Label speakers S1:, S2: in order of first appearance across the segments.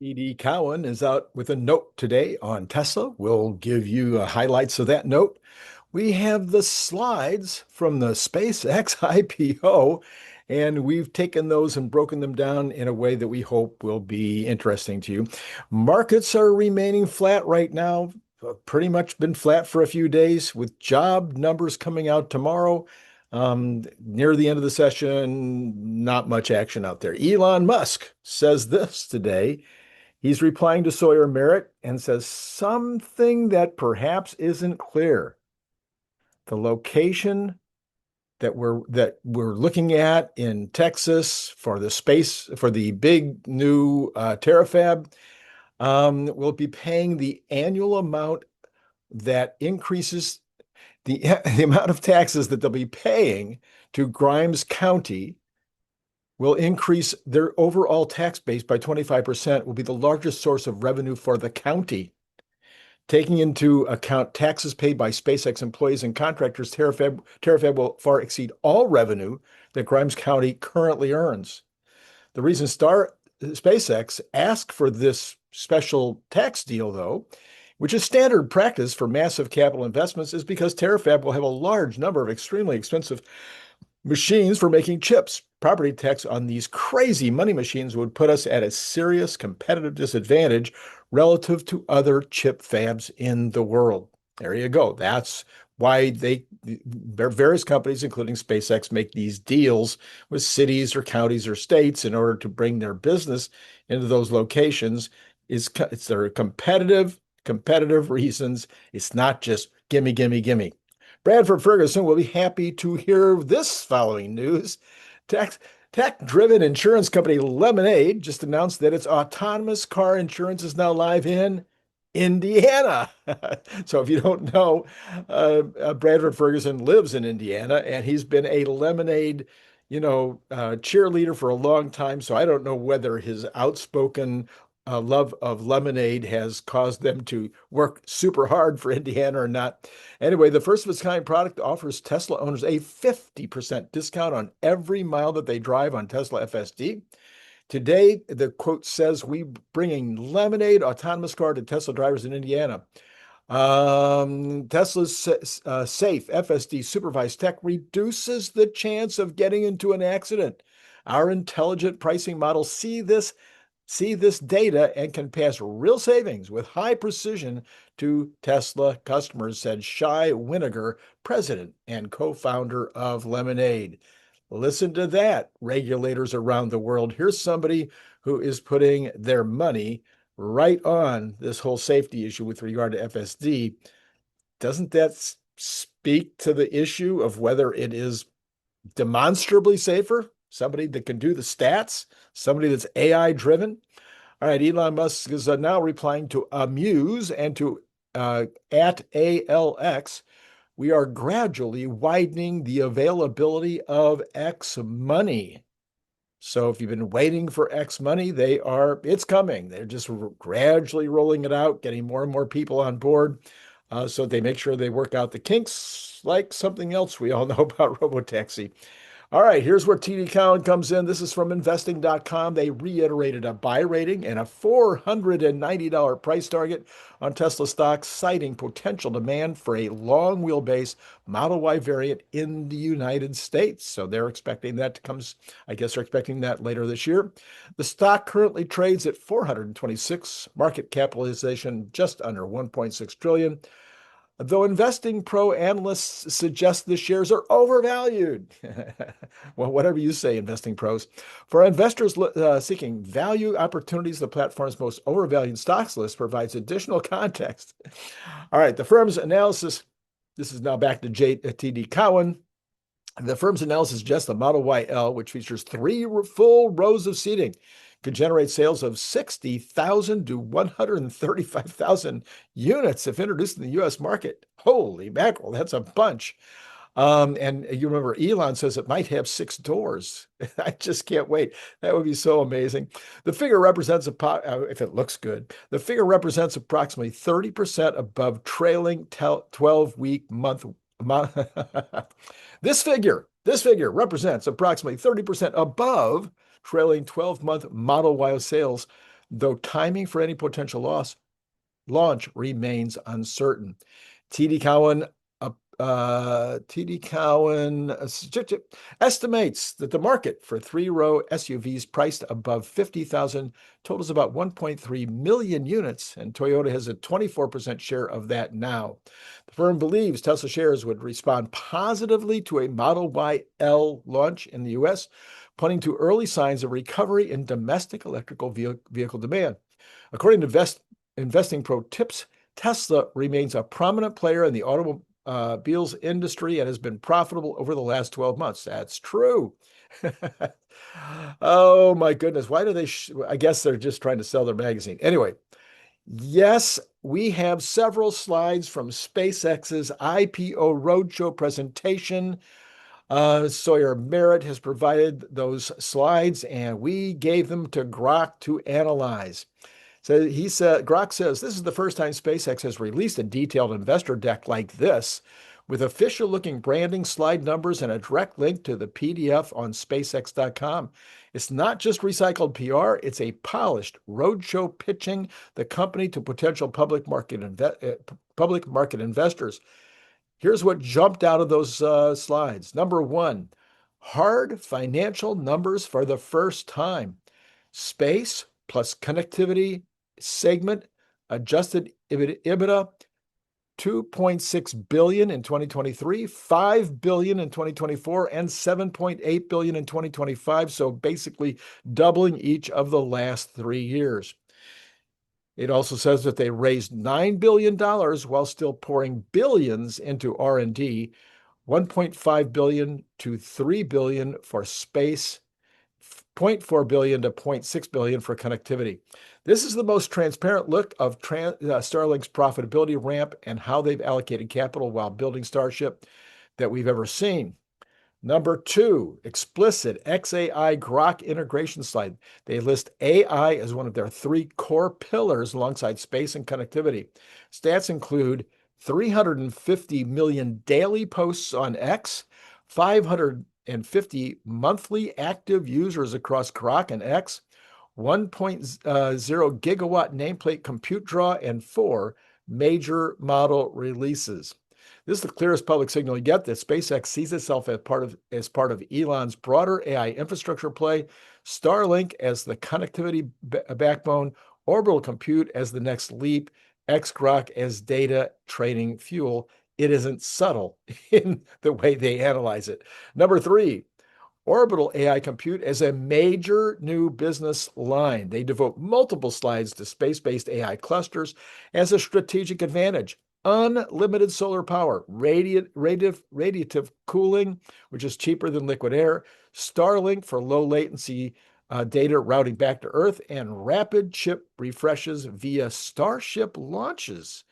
S1: TD Cowen is out with a note today on Tesla. We'll give you highlights of that note. We have the slides from the SpaceX IPO, and we've taken those and broken them down in a way that we hope will be interesting to you. Markets are remaining flat right now, pretty much been flat for a few days with job numbers coming out tomorrow. Near the end of the session, not much action out there. Elon Musk says this today. He's replying to Sawyer Merritt and says something that perhaps isn't clear. The location that we're looking at in Texas for the big new terafab will be paying the annual amount that increases the amount of taxes that they'll be paying to Grimes County will increase their overall tax base by 25%, will be the largest source of revenue for the county. Taking into account taxes paid by SpaceX employees and contractors, terafab will far exceed all revenue that Grimes County currently earns. The reason SpaceX asked for this special tax deal, though, which is standard practice for massive capital investments, is because terafab will have a large number of extremely expensive machines for making chips. Property tax on these crazy money machines would put us at a serious competitive disadvantage relative to other chip fabs in the world. There you go. That's why various companies, including SpaceX, make these deals with cities or counties or states in order to bring their business into those locations. It's their competitive reasons. It's not just gimme, gimme, gimme. Bradford Ferguson will be happy to hear this following news. Tech-driven insurance company Lemonade just announced that its autonomous car insurance is now live in Indiana. So if you don't know, Bradford Ferguson lives in Indiana, and he's been a Lemonade, cheerleader for a long time. So I don't know whether his outspoken love of lemonade has caused them to work super hard for Indiana or not. Anyway, the first of its kind product offers Tesla owners a 50% discount on every mile that they drive on Tesla FSD. Today, the quote says, "We bringing lemonade autonomous car to Tesla drivers in Indiana." Tesla's safe FSD supervised tech reduces the chance of getting into an accident. Our intelligent pricing models see this data and can pass real savings with high precision to Tesla customers, said Shai Wininger, president and co-founder of Lemonade. Listen to that, regulators around the world. Here's somebody who is putting their money right on this whole safety issue with regard to FSD. Doesn't that speak to the issue of whether it is demonstrably safer? Somebody that can do the stats, somebody that's AI driven. All right, Elon Musk is now replying to Amuse and to at ALX. We are gradually widening the availability of XMoney. So if you've been waiting for XMoney, it's coming. They're just gradually rolling it out, getting more and more people on board. So they make sure they work out the kinks, like something else we all know about robotaxi. All right, here's where TD Cowen comes in. This is from investing.com. They reiterated a buy rating and a $490 price target on Tesla stocks, citing potential demand for a long wheelbase Model Y variant in the United States. So they're expecting that to come, I guess they're expecting that later this year. The stock currently trades at 426, market capitalization just under 1.6 trillion. Though Investing Pro analysts suggest the shares are overvalued. Well, whatever you say, Investing Pros. For investors seeking value opportunities, the platform's most overvalued stocks list provides additional context. All right, the firm's analysis, this is now back to TD Cowen. The firm's analysis suggests the Model YL, which features 3 full rows of seating, could generate sales of 60,000 to 135,000 units if introduced in the U.S. market. Holy mackerel, that's a bunch. And you remember Elon says it might have 6 doors. I just can't wait. That would be so amazing. The figure represents, if it looks good, the figure represents approximately 30% above trailing 12-week month. This figure represents approximately 30% above trailing 12-month Model Y sales though timing for any potential launch remains uncertain. TD Cowen estimates that the market for three-row SUVs priced above $50,000 totals about 1.3 million units, and Toyota has a 24% share of that now. The firm believes Tesla shares would respond positively to a Model Y L launch in the U.S., pointing to early signs of recovery in domestic electrical vehicle demand. According to Investing Pro Tips, Tesla remains a prominent player in the automobiles industry and has been profitable over the last 12 months. That's true. Oh my goodness. Why do they? I guess they're just trying to sell their magazine. Anyway, yes, we have several slides from SpaceX's IPO roadshow presentation. Sawyer Merritt has provided those slides, and we gave them to Grok to analyze. So Grok says, this is the first time SpaceX has released a detailed investor deck like this, with official-looking branding, slide numbers, and a direct link to the PDF on SpaceX.com. It's not just recycled PR, it's a polished roadshow pitching the company to potential public market investors. Here's what jumped out of those slides. Number one, hard financial numbers for the first time. Space plus connectivity segment adjusted EBITDA, $2.6 billion in 2023, $5 billion in 2024, and $7.8 billion in 2025. So basically doubling each of the last 3 years. It also says that they raised $9 billion while still pouring billions into R&D, $1.5 billion to $3 billion for space, $0.4 billion to $0.6 billion for connectivity. This is the most transparent look of Starlink's profitability ramp and how they've allocated capital while building Starship that we've ever seen. Number two, explicit XAI Grok integration slide. They list AI as one of their 3 core pillars alongside space and connectivity. Stats include 350 million daily posts on X, 550 monthly active users across Grok and X, 1.0 gigawatt nameplate compute draw, and 4 major model releases. This is the clearest public signal you get that SpaceX sees itself as part of Elon's broader AI infrastructure play, Starlink as the connectivity backbone, orbital compute as the next leap, Grok as data training fuel. It isn't subtle in the way they analyze it. Number 3, orbital AI compute as a major new business line. They devote multiple slides to space-based AI clusters as a strategic advantage. Unlimited solar power, radiative cooling, which is cheaper than liquid air, Starlink for low latency data routing back to Earth, and rapid chip refreshes via Starship launches.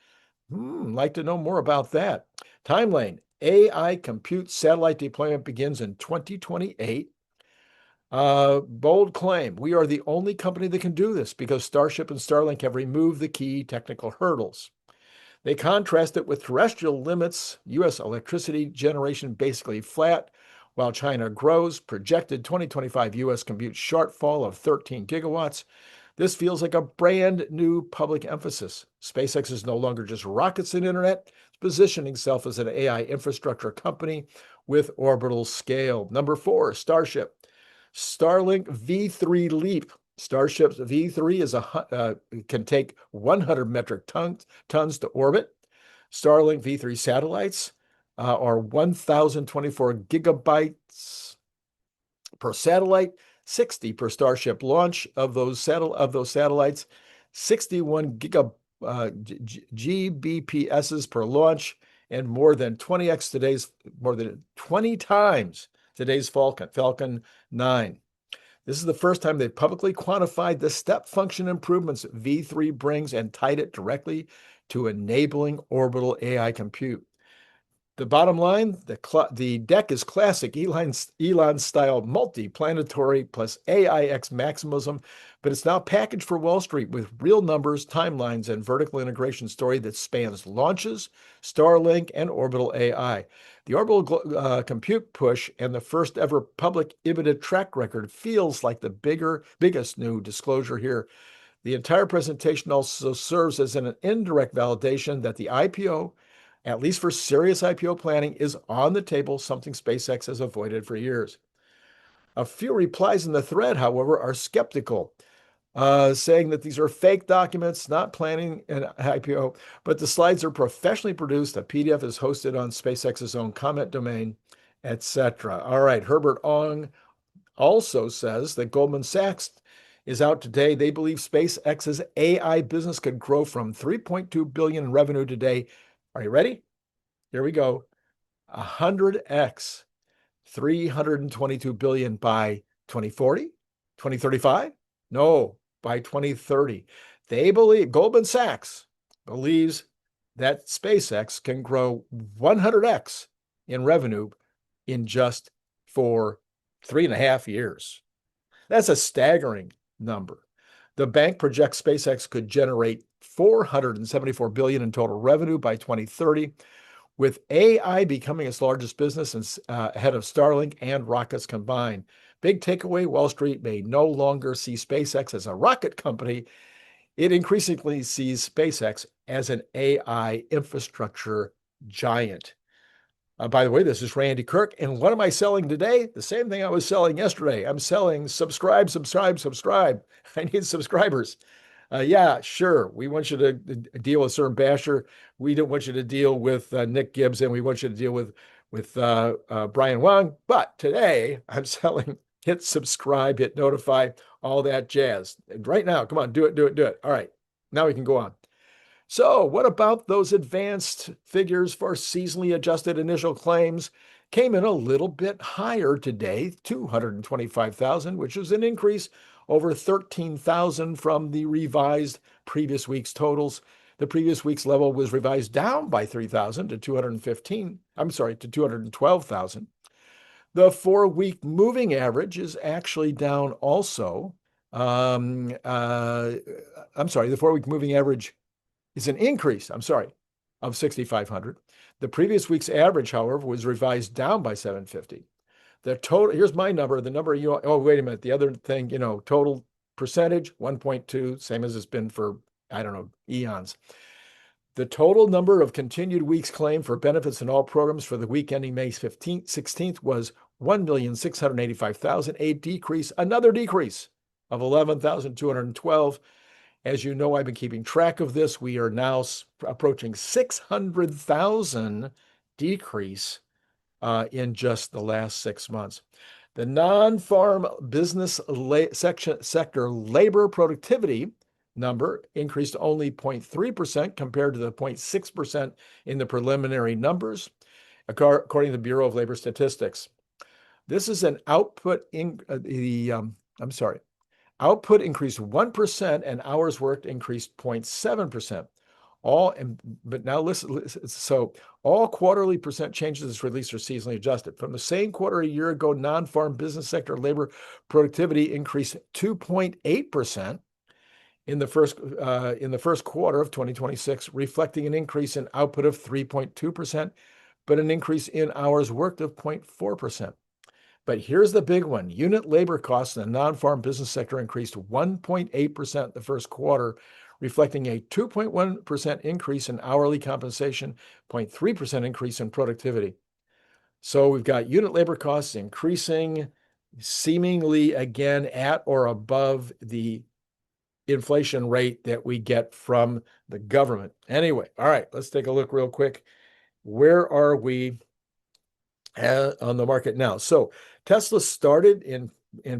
S1: Like to know more about that. Timeline, AI compute satellite deployment begins in 2028. Bold claim, we are the only company that can do this because Starship and Starlink have removed the key technical hurdles. They contrast it with terrestrial limits, U.S. electricity generation basically flat, while China grows, projected 2025 U.S. compute shortfall of 13 gigawatts. This feels like a brand new public emphasis. SpaceX is no longer just rockets and internet, it's positioning itself as an AI infrastructure company with orbital scale. Number 4, Starship. Starlink V3 Leap. Starship's V3 can take 100 metric tons to orbit. Starlink V3 satellites are 1,024 gigabytes per satellite, 60 per Starship launch of those satellites, 61 GBPSs per launch, and more than 20 times today's Falcon 9. This is the first time they've publicly quantified the step function improvements V3 brings and tied it directly to enabling orbital AI compute. The bottom line, the deck is classic Elon-style multi-planetary plus AIX maximism, but it's now packaged for Wall Street with real numbers, timelines, and vertical integration story that spans launches, Starlink, and orbital AI. The orbital compute push and the first ever public EBITDA track record feels like the biggest new disclosure here. The entire presentation also serves as an indirect validation that the IPO, at least for serious IPO planning, is on the table, something SpaceX has avoided for years. A few replies in the thread, however, are skeptical, saying that these are fake documents, not planning an IPO, but the slides are professionally produced. A PDF is hosted on SpaceX's own comment domain, etc. All right, Herbert Ong also says that Goldman Sachs is out today. They believe SpaceX's AI business could grow from 3.2 billion in revenue today. Are you ready? Here we go. 100x, 322 billion by 2040, 2035? No, by 2030. They believe, Goldman Sachs believes that SpaceX can grow 100x in revenue in just 3.5 years. That's a staggering number. The bank projects SpaceX could generate 474 billion in total revenue by 2030, with AI becoming its largest business and ahead of Starlink and rockets combined. Big takeaway, Wall Street may no longer see SpaceX as a rocket company. It increasingly sees SpaceX as an AI infrastructure giant. By the way, this is Randy Kirk, and what am I selling today? The same thing I was selling yesterday. I'm selling subscribe, subscribe, subscribe. I need subscribers. Yeah, sure. We want you to deal with 𝐒𝐮𝐫𝐻𝐿. We don't want you to deal with Nick Gibbs, and we want you to deal with Brian Wang. But today, I'm selling hit subscribe, hit notify, all that jazz. And right now, come on, do it, do it, do it. All right, now we can go on. So what about those advanced figures for seasonally adjusted initial claims? Came in a little bit higher today, 225,000, which is an increase over 13,000 from the revised previous week's totals. The previous week's level was revised down by 3,000 to 212,000. The 4-week moving average is actually down also. The 4-week moving average is an increase, of 6,500. The previous week's average, however, was revised down by 750. The total, here's my number, the number oh, wait a minute. The other thing, total percentage, 1.2, same as it's been for, I don't know, eons. The total number of continued weeks claimed for benefits in all programs for the week ending May 16th was 1,685,000, another decrease of 11,212. As you know, I've been keeping track of this. We are now approaching 600,000 decrease in just the last 6 months. The non-farm business sector labor productivity number increased only 0.3% compared to the 0.6% in the preliminary numbers, according to the Bureau of Labor Statistics. This is an output output increased 1% and hours worked increased 0.7%. But now listen, so all quarterly percent changes in this release are seasonally adjusted. From the same quarter a year ago, non-farm business sector labor productivity increased 2.8% in the first quarter of 2026, reflecting an increase in output of 3.2%, but an increase in hours worked of 0.4%. But here's the big one. Unit labor costs in the non-farm business sector increased 1.8% the first quarter, reflecting a 2.1% increase in hourly compensation, 0.3% increase in productivity. So we've got unit labor costs increasing seemingly again at or above the inflation rate that we get from the government. Anyway, all right, let's take a look real quick. Where are we on the market now? So Tesla started in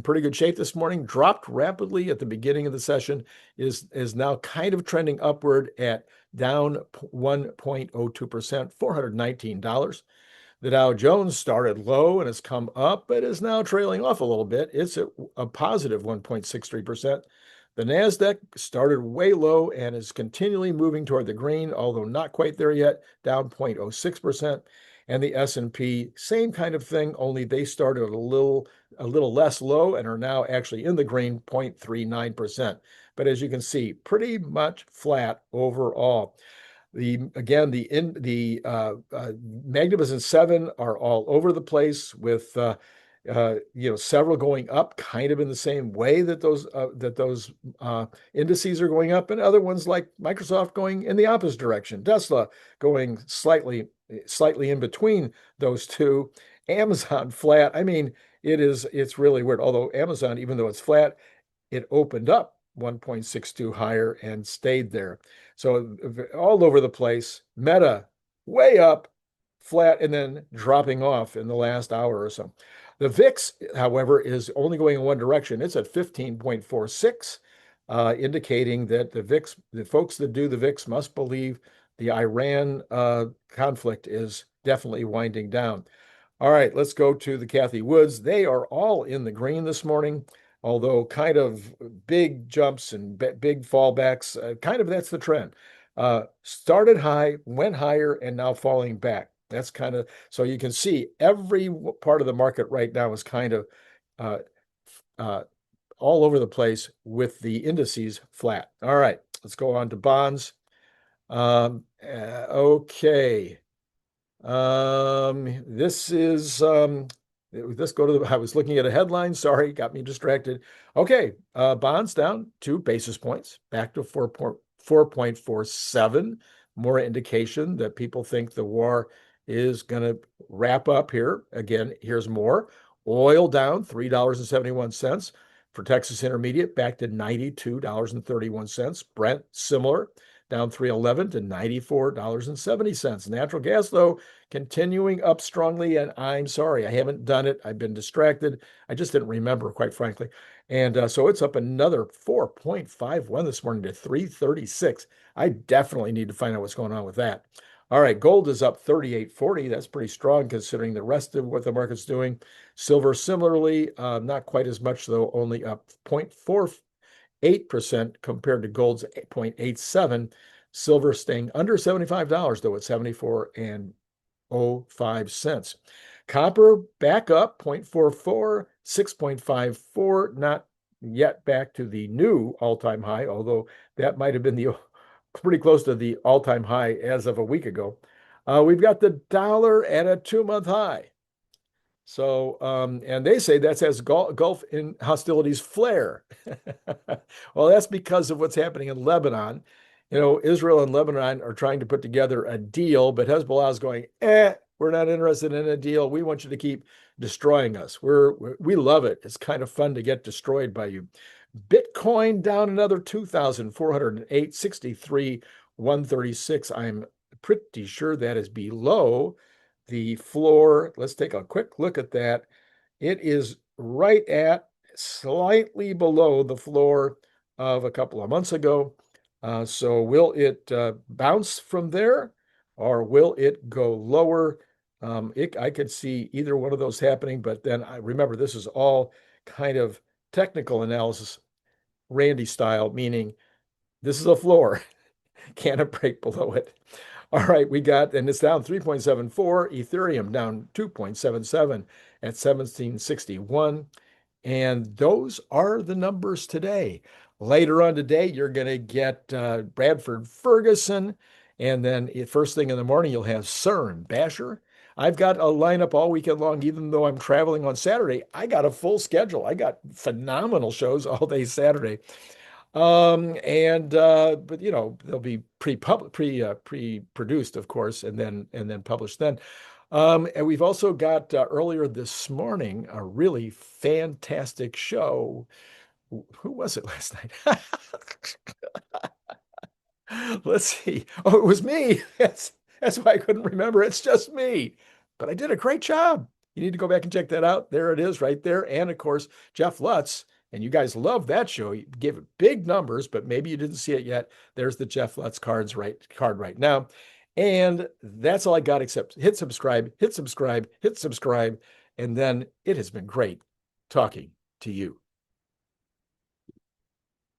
S1: pretty good shape this morning, dropped rapidly at the beginning of the session, is now kind of trending upward at down 1.02%, $419. The Dow Jones started low and has come up, but is now trailing off a little bit. It's at a positive 1.63%. The NASDAQ started way low and is continually moving toward the green, although not quite there yet, down 0.06%. And the S&P, same kind of thing, only they started a little less low and are now actually in the green, 0.39%. But as you can see, pretty much flat overall. The Magnificent Seven are all over the place with Several going up kind of in the same way that those indices are going up, and other ones like Microsoft going in the opposite direction, Tesla going slightly in between those two, Amazon flat. I mean, it's really weird. Although Amazon, even though it's flat, it opened up 1.62 higher and stayed there. So all over the place. Meta way up, flat, and then dropping off in the last hour or so. The VIX, however, is only going in one direction. It's at 15.46, indicating that the folks that do the VIX must believe the Iran conflict is definitely winding down. All right, let's go to the Cathie Woods. They are all in the green this morning, although kind of big jumps and big fallbacks. Kind of that's the trend. Started high, went higher, and now falling back. That's kind of, so you can see every part of the market right now is kind of uh, uh, all over the place with the indices flat. All right, let's go on to bonds. Okay. This is let's go to I was looking at a headline. Sorry, got me distracted. Okay, bonds down 2 basis points, back to 4.47. More indication that people think the war is going to wrap up here. Again, here's more. Oil down $3.71 for Texas Intermediate, back to $92.31. Brent similar, down 3.11 to $94.70. Natural gas, though, continuing up strongly, and I'm sorry, I haven't done it. I've been distracted. I just didn't remember, quite frankly. And so it's up another 4.51 this morning to 336. I definitely need to find out what's going on with that. All right, gold is up 38.40. That's pretty strong considering the rest of what the market's doing. Silver similarly, not quite as much, though, only up 0.48% compared to gold's 0.87. Silver staying under $75, though, at 74.05. Copper back up 0.44, 6.54, not yet back to the new all-time high, although that might have been the pretty close to the all-time high as of a week ago. We've got the dollar at a 2-month high. So, and they say that's as Gulf in hostilities flare. Well, that's because of what's happening in Lebanon. Israel and Lebanon are trying to put together a deal, but Hezbollah is going, we're not interested in a deal. We want you to keep destroying us. We love it. It's kind of fun to get destroyed by you. Bitcoin down another 2,408, 63,136. I'm pretty sure that is below the floor. Let's take a quick look at that. It is right at slightly below the floor of a couple of months ago. So will it bounce from there, or will it go lower? I could see either one of those happening, but then I remember this is all kind of technical analysis, Randy style, meaning this is a floor. Can it break below it? All right, and it's down 3.74. Ethereum down 2.77 at 1761. And those are the numbers today. Later on today, you're going to get Bradford Ferguson. And then first thing in the morning, you'll have Cern Basher. I've got a lineup all weekend long, even though I'm traveling on Saturday. I got a full schedule. I got phenomenal shows all day Saturday. But they'll be pre-produced, of course, and then published then. And we've also got earlier this morning a really fantastic show. Who was it last night? Let's see. Oh, it was me. That's why I couldn't remember. It's just me. But I did a great job. You need to go back and check that out. There it is right there. And of course, Jeff Lutz. And you guys love that show. You gave it big numbers, but maybe you didn't see it yet. There's the Jeff Lutz card right now. And that's all I got, except hit subscribe, hit subscribe, hit subscribe. And then it has been great talking to you.